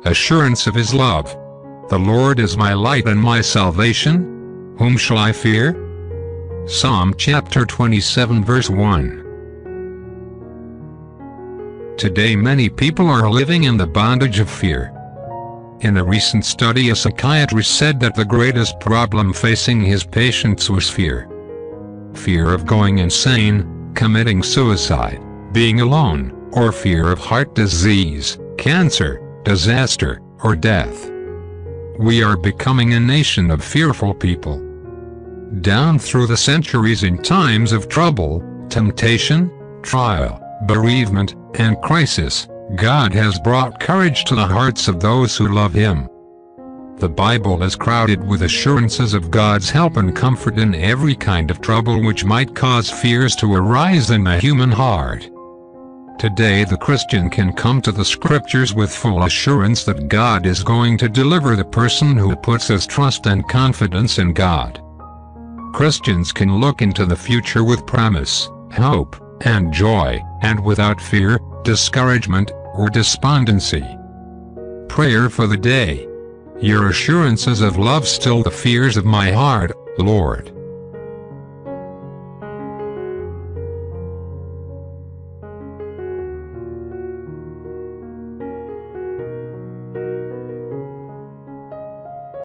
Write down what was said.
Assurance of His love. The Lord is my light and my salvation. Whom shall I fear? Psalm chapter 27 verse 1. Today many people are living in the bondage of fear. In a recent study, a psychiatrist said that the greatest problem facing his patients was fear. Fear of going insane, committing suicide, being alone, or fear of heart disease, cancer, disaster, or death. We are becoming a nation of fearful people. Down through the centuries, in times of trouble, temptation, trial, bereavement, and crisis, God has brought courage to the hearts of those who love Him. The Bible is crowded with assurances of God's help and comfort in every kind of trouble which might cause fears to arise in the human heart. Today the Christian can come to the Scriptures with full assurance that God is going to deliver the person who puts his trust and confidence in God. Christians can look into the future with promise, hope, and joy, and without fear, discouragement, or despondency. Prayer for the day. Your assurances of love still the fears of my heart, Lord.